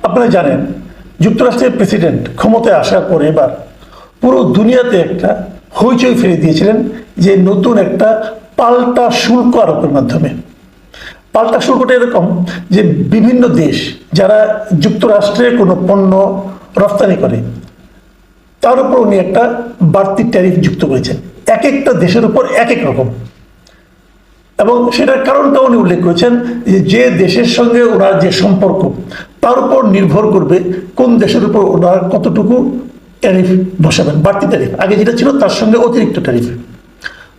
আপনারা জানেন যুক্তরাষ্ট্রের প্রেসিডেন্ট ক্ষমতায় আসার পরে এবার পুরো দুনিয়াতে একটা হইচই ফেলে দিয়েছিলেন যে নতুন একটা পাল্টা শুল্ক আরোপের মাধ্যমে। পাল্টা শুল্কটা এরকম যে বিভিন্ন দেশ যারা যুক্তরাষ্ট্রে কোনো পণ্য রপ্তানি করে তার উপর উনি একটা বাড়তি ট্যারিফ যুক্ত করেছেন, এক একটা দেশের উপর এক এক রকম। এবং সেটার কারণটা উনি উল্লেখ করেছেন যে দেশের সঙ্গে ওনার যে সম্পর্ক তার উপর নির্ভর করবে কোন দেশের উপর ওনার কতটুকু ট্যারিফ বসাবেন, বাড়তি ট্যারিফ। আগে যেটা ছিল তার সঙ্গে অতিরিক্ত ট্যারিফ।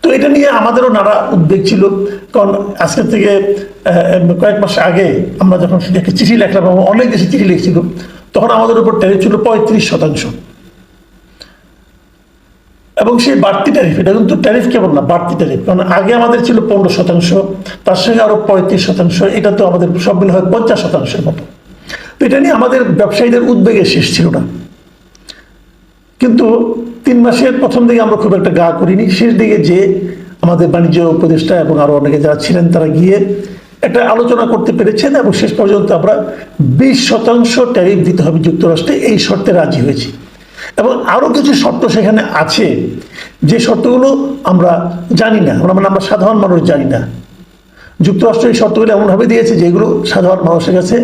তো এটা নিয়ে আমাদেরও নানা উদ্বেগ ছিল, কারণ আজকের থেকে কয়েক মাস আগে আমরা যখন একটা চিঠি লেখলাম, অনেক দেশে চিঠি লিখছিল, তখন আমাদের উপর ট্যারিফ ছিল 35%। এবং সেই বাড়তি ট্যারিফ, এটা কিন্তু ট্যারিফ কেবল না, বাড়তি ট্যারিফ, কারণ আগে আমাদের ছিল 15%, তার সঙ্গে আরো 35%, এটা তো আমাদের সব মিলে হয় 50%-এর মতো। তো এটা নিয়ে আমাদের ব্যবসায়ীদের উদ্বেগের শেষ ছিল না। কিন্তু 3 মাসের প্রথম দিকে আমরা খুব একটা গা করিনি, শেষ দিকে যে আমাদের বাণিজ্য উপদেষ্টা এবং আরো অনেকে যারা ছিলেন তারা গিয়ে একটা আলোচনা করতে পেরেছেন এবং শেষ পর্যন্ত আমরা 20% ট্যারিফ দিতে হবে যুক্তরাষ্ট্রে, এই শর্তে রাজি হয়েছি। এবং আরো কিছু শর্ত সেখানে আছে যে শর্তগুলো আমরা জানি না, আমরা সাধারণ মানুষ জানি না। যুক্তরাষ্ট্র এই শর্তগুলো এমনভাবে দিয়েছে যেগুলো সাধারণ মানুষের কাছে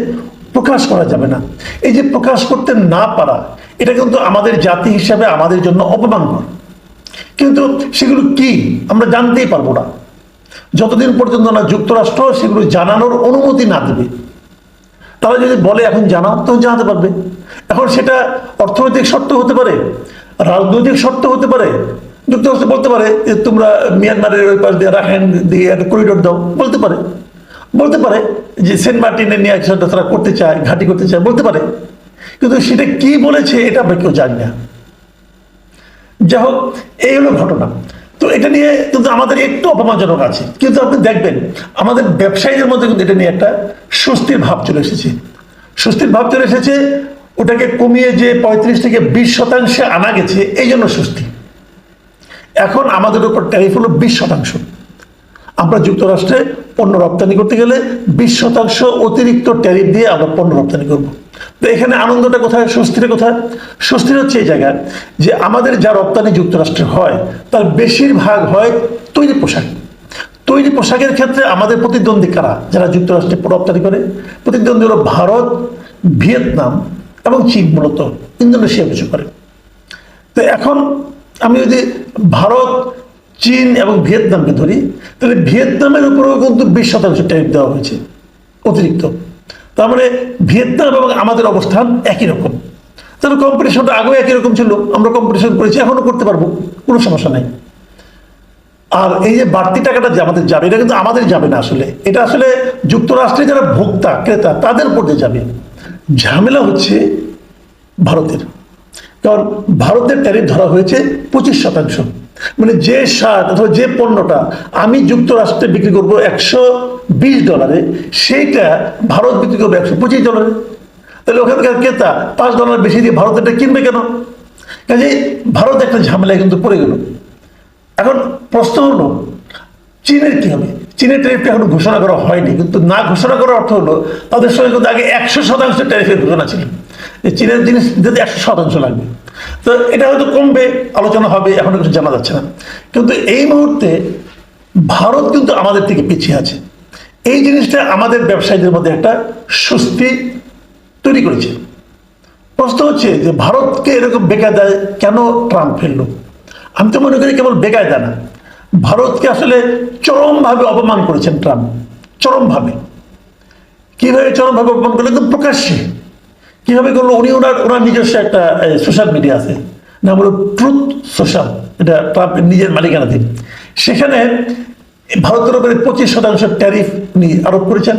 প্রকাশ করা যাবে না। এই যে প্রকাশ করতে না পারা, এটা কিন্তু আমাদের জাতি হিসাবে আমাদের জন্য অপমানকর। কিন্তু সেগুলো কি আমরা জানতেই পারবো না যতদিন পর্যন্ত না যুক্তরাষ্ট্র সেগুলো জানানোর অনুমতি না দেবে। তারা যদি বলে এখন জানাও, তো জানাতে পারবে। এখন সেটা অর্থনৈতিক শর্ত হতে পারে, রাজনৈতিক শর্ত হতে পারে। যুক্তরাষ্ট্র বলতে পারে যে তোমরা মিয়ানমারের ওই পাশ দিয়ে রাখাইন দিয়ে একটা করিডোর দাও, বলতে পারে। বলতে পারে যে সেন্ট মার্টিনে নিয়ে একসাথে তারা করতে চায়, ঘাঁটি করতে চায়, বলতে পারে। কিন্তু সেটা কি বলেছে এটা আমরা কেউ জানি না। যাই হোক, এই হলো ঘটনা। তো এটা নিয়ে কিন্তু আমাদের একটু অপমানজনক আছে, কিন্তু আপনি দেখবেন আমাদের ব্যবসায়ীদের মধ্যে কিন্তু এটা নিয়ে একটা স্বস্তির ভাব চলে এসেছে। স্বস্তির ভাব চলে এসেছে, ওটাকে কমিয়ে যে 35 থেকে 20% আনা গেছে, এই জন্য স্বস্তি। এখন আমাদের উপর ট্যারিফ হলো 20%। আমরা যুক্তরাষ্ট্রে পণ্য রপ্তানি করতে গেলে 20% অতিরিক্ত ট্যারিফ দিয়ে আমরা পণ্য রপ্তানি করব। তো এখানে আনন্দটা কোথায়, স্বস্তিটা কোথায়? স্বস্তির হচ্ছে এই জায়গায় যে আমাদের যা রপ্তানি যুক্তরাষ্ট্রে হয় তার বেশিরভাগ হয় তৈরি পোশাক। তৈরি পোশাকের ক্ষেত্রে আমাদের প্রতিদ্বন্দ্বী কারা, যারা যুক্তরাষ্ট্রে রপ্তানি করে? প্রতিদ্বন্দ্বী হলো ভারত, ভিয়েতনাম এবং চীন, মূলত ইন্দোনেশিয়া কিছু করে। তো এখন আমি যদি ভারত, চীন এবং ভিয়েতনামকে ধরি, তাহলে ভিয়েতনামের উপরেও কিন্তু 20% ট্যারিফ দেওয়া হয়েছে অতিরিক্ত। তার মানে ভিয়েতনাম এবং আমাদের অবস্থান একই রকম। তাহলে কম্পিটিশনটা আগেও একই রকম ছিল, আমরা কম্পিটিশন করেছি, এখনো করতে পারবো, কোনো সমস্যা নেই। আর এই যে বাড়তি টাকাটা যে আমাদের যাবে, এটা কিন্তু আমাদের যাবে না। আসলে এটা আসলে যুক্তরাষ্ট্রে যারা ভোক্তা, ক্রেতা, তাদের উপর দিয়ে যাবে। ঝামেলা হচ্ছে ভারতের, কারণ ভারতের ট্যারিফ ধরা হয়েছে 25%। মানে যে শার্ট অথবা যে পণ্যটা আমি যুক্তরাষ্ট্রে বিক্রি করবো $120, সেইটা ভারত বিক্রি করবে $125। তাহলে ওখানকার ক্রেতা $5 বেশি দিয়ে ভারতেরটা কিনবে কেন? কাজে ভারত একটা ঝামেলায় কিন্তু পড়ে গেল। এখন প্রশ্ন হলো চীনের কি হবে? চীনের ট্যারিফটা এখন ঘোষণা করা হয়নি, কিন্তু না ঘোষণা করার অর্থ হলো তাদের সঙ্গে কিন্তু আগে 100% ট্যারিফের ঘোষণা ছিল যে চীনের জিনিস যদি 100% লাগবে। তো এটা হয়তো কমবে, আলোচনা হবে, এখনো কিছু জানা যাচ্ছে না। কিন্তু এই মুহূর্তে ভারত কিন্তু আমাদের থেকে পিছিয়ে আছে। এই জিনিসটা আমাদের ব্যবসায়ীদের মধ্যে একটা স্বস্তি তৈরি করেছে। প্রশ্ন হচ্ছে যে ভারতকে এরকম বেকায়দায় কেন ট্রাম্প ফেললো? আমি তো মনে করি কেবল বেকায়দা না, ভারতকে আসলে চরমভাবে অপমান করেছেন ট্রাম্প, চরমভাবে। কিভাবে চরমভাবে অপমান করলেন? একদম প্রকাশ্যে। কিভাবে করলো? উনি ওনার নিজস্ব একটা সোশ্যাল মিডিয়া আছে, নাম হলো ট্রুথ সোশ্যাল, এটা ট্রাম্পের নিজের মালিকানাধীন। সেখানে ভারতের উপরে 25% ট্যারিফ উনি আরোপ করেছেন।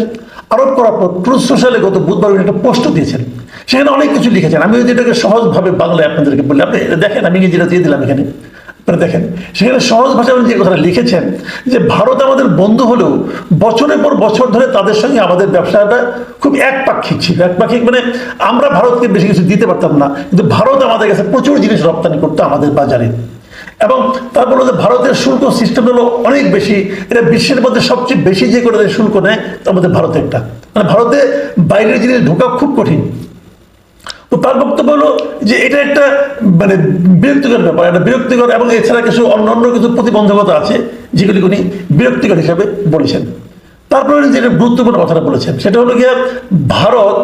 আরোপ করার পর ট্রুথ সোশ্যালে গত বুধবার উনি একটা পোস্ট দিয়েছেন, সেখানে অনেক কিছু লিখেছেন। আমি যদি এটাকে সহজভাবে বাংলায় আপনাদেরকে বললে, আপনি দেখেন, আমি যেটা দিয়ে দিলাম এখানে, আপনারা দেখেন। সেখানে সহজ ভাষায় উনি যে কথাটা লিখেছেন যে ভারত আমাদের বন্ধু হলেও বছরের পর বছর ধরে তাদের সঙ্গে আমাদের ব্যবসাটা খুব একপাক্ষিক ছিল। একপাক্ষিক মানে আমরা ভারতকে বেশি কিছু দিতে পারতাম না, কিন্তু ভারত আমাদের কাছে প্রচুর জিনিস রপ্তানি করতো আমাদের বাজারে। এবং তারপর হচ্ছে ভারতের শুল্ক সিস্টেম হলো অনেক বেশি, এটা বিশ্বের মধ্যে সবচেয়ে বেশি যে করে শুল্ক নেয় তার মধ্যে ভারতে একটা, মানে ভারতে বাইরের জিনিস ঢোকা খুব কঠিন। তো তার বক্তব্য হলো যে এটা একটা মানে বিরক্তিকর ব্যাপার, একটা বিরক্তিকর, এবং এছাড়া কিছু অন্যান্য কিছু প্রতিবন্ধকতা আছে যেগুলি উনি বিরক্তিকর হিসাবে বলেছেন। তারপরে যেটা গুরুত্বপূর্ণ কথাটা বলেছেন সেটা হলো গিয়ে ভারত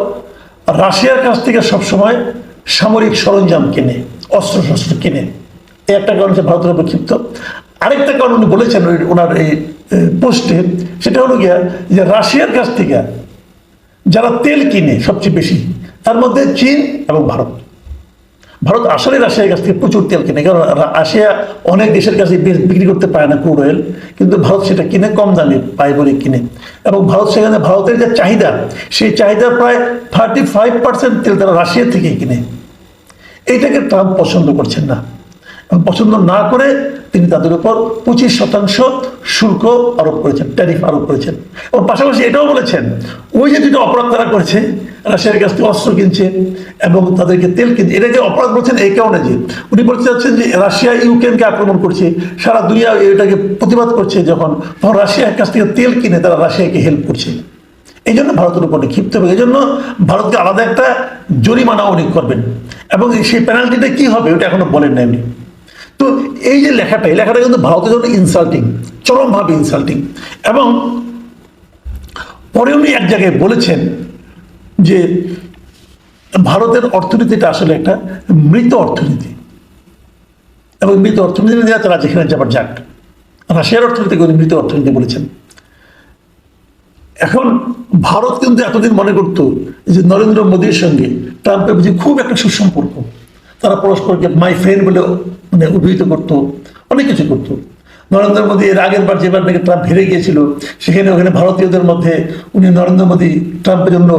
রাশিয়ার কাছ থেকে সবসময় সামরিক সরঞ্জাম কিনে, অস্ত্র শস্ত্র কিনে। এই একটা কারণ হচ্ছে ভারতের উপর ক্ষিপ্ত। আরেকটা কারণ উনি বলেছেন ওনার এই পোস্টে, সেটা হলো গিয়া যে রাশিয়ার কাছ থেকে যারা তেল কিনে সবচেয়ে বেশি, তার মধ্যে চীন এবং ভারত। ভারত আসলে রাশিয়ার কাছ থেকে প্রচুর তেল কিনে, কারণ রাশিয়া অনেক দেশের কাছে বিক্রি করতে পারে না ক্রুড অয়েল, কিন্তু ভারত সেটা কিনে কম দামে পায় বলে কিনে। এবং ভারত সেখানে, ভারতের যে চাহিদা, সেই চাহিদার প্রায় 35% তেল তারা রাশিয়া থেকেই কিনে। এইটাকে ট্রাম্প পছন্দ করছেন না, এবং পছন্দ না করে তিনি তাদের উপর 25% শুল্ক আরোপ করেছেন, ট্যারিফ আরোপ করেছেন। এবং পাশাপাশি এটাও বলেছেন ওই যে দুটো অপরাধ তারা করেছে, রাশিয়ার কাছ থেকে অস্ত্র কিনছে এবং তাদেরকে তেল কিনছে, এটাকে অপরাধ বলছেন এই কারণে যে উনি বলতে চাচ্ছেন যে রাশিয়া ইউক্রেনকে আক্রমণ করছে, সারা দুনিয়া এটাকে প্রতিবাদ করছে, যখন তখন রাশিয়ার কাছ থেকে তেল কিনে তারা রাশিয়াকে হেল্প করছে। এই জন্য ভারতের উপর ক্ষিপ্ত হবে, এই জন্য ভারতকে আলাদা একটা জরিমানা উনি করবেন, এবং সেই পেনাল্টিটা কি হবে ওটা এখনো বলেন না উনি। তো এই যে লেখাটা, এই লেখাটা কিন্তু ভারতের জন্য ইনসাল্টিং, চরমভাবে ইনসাল্টিং। এবং পরে উনি এক জায়গায় বলেছেন যে ভারতের অর্থনীতিটা আসলে একটা মৃত অর্থনীতি, এবং মৃত অর্থনীতি নিয়ে তারা যেখানে যাবার যাক। রাশিয়ার অর্থনীতিকে উনি মৃত অর্থনীতি বলেছেন। এখন ভারত কিন্তু এতদিন মনে করতো যে নরেন্দ্র মোদীর সঙ্গে ট্রাম্পের বুঝি খুব একটা সুসম্পর্ক, তারা পরস্পরকে মাই ফ্রেন্ড বলে মানে অভিহিত করতো, অনেক কিছু করতো। নরেন্দ্র মোদী এর আগের বার যেবার নাকি ট্রাম্প হেরে গিয়েছিল, সেখানে ওখানে ভারতীয়দের মধ্যে উনি নরেন্দ্র মোদী ট্রাম্পের জন্য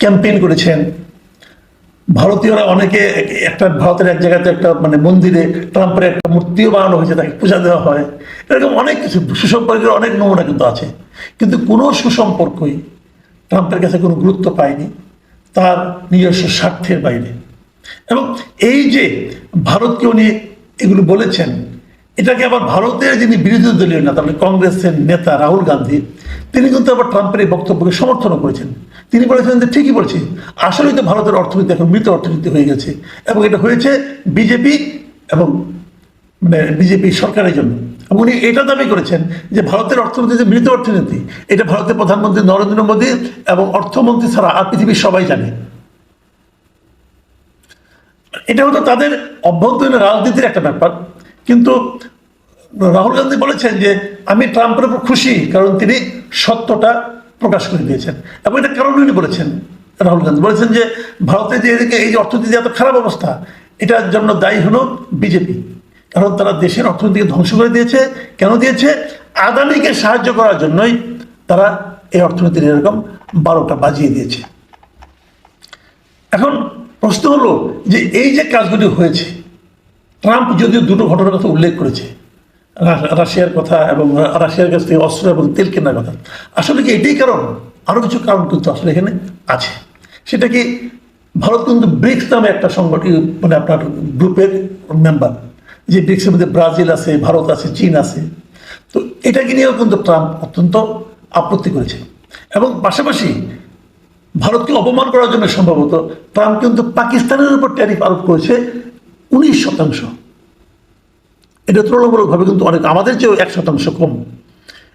ক্যাম্পেইন করেছেন। ভারতীয়রা অনেকে একটা ভারতের এক জায়গাতে একটা মানে মন্দিরে ট্রাম্পের একটা মূর্তিও বানানো হয়েছে, তাকে পূজা দেওয়া হয়। এরকম অনেক কিছু সুসম্পর্কের অনেক নমুনা কিন্তু আছে, কিন্তু কোনো সুসম্পর্কই ট্রাম্পের কাছে কোনো গুরুত্ব পায়নি তার নিজস্ব স্বার্থের বাইরে। এবং এই যে ভারতকে উনি এগুলো বলেছেন, এটাকে আবার ভারতের যিনি বিরোধী দলীয় নেতা মানে কংগ্রেসের নেতা রাহুল গান্ধী, তিনি কিন্তু আবার ট্রাম্পের এই বক্তব্যকে সমর্থনও করেছেন। তিনি বলেছেন যে ঠিকই বলছি, আসলেই তো ভারতের অর্থনীতি এখন মৃত অর্থনীতি হয়ে গেছে, এবং এটা হয়েছে বিজেপি এবং মানে বিজেপি সরকারের জন্য। এবং উনি এটা দাবি করেছেন যে ভারতের অর্থনীতি যে মৃত অর্থনীতি, এটা ভারতের প্রধানমন্ত্রী নরেন্দ্র মোদী এবং অর্থমন্ত্রী ছাড়া আর পৃথিবীর সবাই জানে। এটা হতো তাদের অভ্যন্তরীণ রাজনীতির একটা ব্যাপার। কিন্তু রাহুল গান্ধী বলেছেন যে আমি ট্রাম্পের উপর খুশি, কারণ তিনি সত্যটা প্রকাশ করে দিয়েছেন। এবং এটা কারণ উনি বলেছেন, রাহুল গান্ধী বলেছেন যে ভারতের যে এদিকে এই যে অর্থনীতি এত খারাপ অবস্থা, এটার জন্য দায়ী হলো বিজেপি, কারণ তারা দেশের অর্থনীতিকে ধ্বংস করে দিয়েছে। কেন দিয়েছে? আদানিকে সাহায্য করার জন্যই তারা এই অর্থনীতির এরকম 12টা বাজিয়ে দিয়েছে। এখন প্রশ্ন হলো যে এই যে কাজগুলি হয়েছে, ট্রাম্প যদিও দুটো ঘটনার কথা উল্লেখ করেছে, রাশিয়ার কথা এবং রাশিয়ার কাছ থেকে অস্ত্র এবং তেল কেনার কথা, আসলে কি এটাই কারণ? আরও কিছু কারণ কিন্তু আসলে এখানে আছে। সেটা কি, ভারত কিন্তু ব্রিক্স নামে একটা সংগঠন মানে আপনার গ্রুপের মেম্বার, যে ব্রিক্সের মধ্যে ব্রাজিল আছে, ভারত আছে, চীন আছে। তো এটাকে নিয়েও কিন্তু ট্রাম্প অত্যন্ত আপত্তি করেছে। এবং পাশাপাশি ভারতকে অপমান করার জন্য সম্ভবত ট্রাম্প কিন্তু পাকিস্তানের উপর ট্যারিফ আরোপ করেছে 19%। এটা তুলনামূলকভাবে কিন্তু অনেক, আমাদের চেয়েও 1% কম।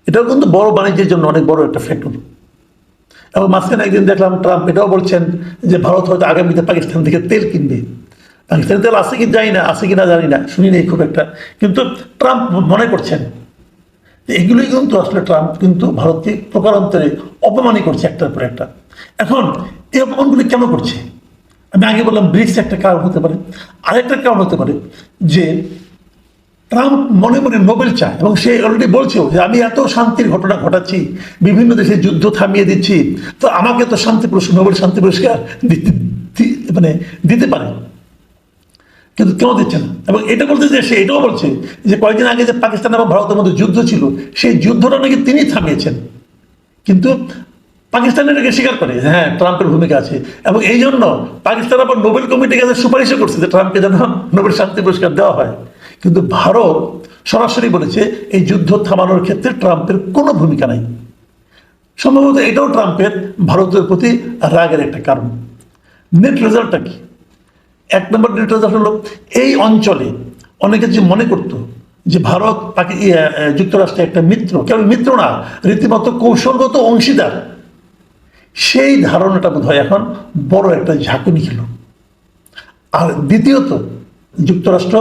এটাও কিন্তু বড় বাণিজ্যের জন্য অনেক বড় একটা ফ্যাক্টর। এবং মাঝখানে একদিন দেখলাম ট্রাম্প এটাও বলছেন যে ভারত হয়তো আগামীতে পাকিস্তান থেকে তেল কিনবে। পাকিস্তানের তেল আছে কি জানি না, আছে কিনা জানি না, শুনি নেই খুব একটা, কিন্তু ট্রাম্প মনে করছেন এগুলোই কিন্তু আসলে ট্রাম্প কিন্তু ভারতকে প্রকারান্তরে অপমানই করছে একটার পর একটা। এখন এই অপমানগুলি কেন করছে? আমি আগে বললাম ব্রিক্স একটা কারণ হতে পারে, আরেকটা কারণ হতে পারে যে ট্রাম্প মনে মনে নোবেল চায়, এবং সে অলরেডি বলছেও যে আমি এত শান্তির ঘটনা ঘটাচ্ছি, বিভিন্ন দেশে যুদ্ধ থামিয়ে দিচ্ছি, তো আমাকে তো শান্তি পুরস্কার, নোবেল শান্তি পুরস্কার মানে দিতে পারে, কিন্তু কেউ দিচ্ছে না। এবং এটা বলতে যে সে এটাও বলছে যে কয়েকদিন আগে যে পাকিস্তান এবং ভারতের মধ্যে যুদ্ধ ছিল, সেই যুদ্ধটা নাকি তিনি থামিয়েছেন, কিন্তু পাকিস্তান এটাকে স্বীকার করে যে হ্যাঁ ট্রাম্পের ভূমিকা আছে। এবং এই জন্য পাকিস্তান আবার নোবেল কমিটির কাছে সুপারিশও করছে যে ট্রাম্পকে যেন নোবেল শান্তি পুরস্কার দেওয়া হয়। কিন্তু ভারত সরাসরি বলেছে এই যুদ্ধ থামানোর ক্ষেত্রে ট্রাম্পের কোনো ভূমিকা নাই। সম্ভবত এটাও ট্রাম্পের ভারতের প্রতি রাগের একটা কারণ। নেট রেজাল্টটা কি? এক নম্বর ডিরেক্টর হলো এই অঞ্চলে অনেকে যে মনে করতো যে ভারত যুক্তরাষ্ট্রের একটা মিত্র, কেবল মিত্র না, রীতিমতো কৌশলগত অংশীদার, সেই ধারণাটা বোধ হয় এখন বড় একটা ঝাঁকুনি খেল। আর দ্বিতীয়ত, যুক্তরাষ্ট্র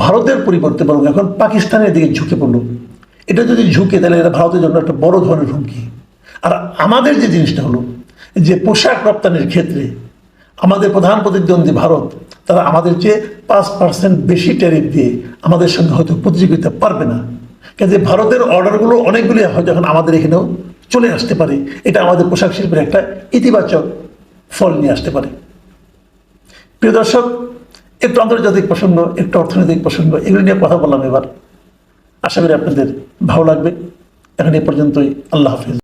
ভারতের পরিবর্তে বরং এখন পাকিস্তানের দিকে ঝুঁকে পড়ল। এটা যদি ঝুঁকে, তাহলে এটা ভারতের জন্য একটা বড় ধরনের হুমকি। আর আমাদের যে জিনিসটা হলো যে পোশাক রপ্তানির ক্ষেত্রে আমাদের প্রধান প্রতিদ্বন্দ্বী ভারত, তারা আমাদের চেয়ে 5% বেশি ট্যারিফ দিয়ে আমাদের সঙ্গে হয়তো প্রতিযোগিতা পারবে না। কাজে ভারতের অর্ডারগুলো অনেকগুলি হয়তো এখন আমাদের এখানেও চলে আসতে পারে। এটা আমাদের পোশাক শিল্পের একটা ইতিবাচক ফল নিয়ে আসতে পারে। প্রিয় দর্শক, একটু আন্তর্জাতিক প্রসঙ্গ, একটু অর্থনৈতিক প্রসঙ্গ, এগুলো নিয়ে কথা বললাম এবার। আশা করি আপনাদের ভালো লাগবে। এখন এ পর্যন্তই। আল্লাহ হাফিজ।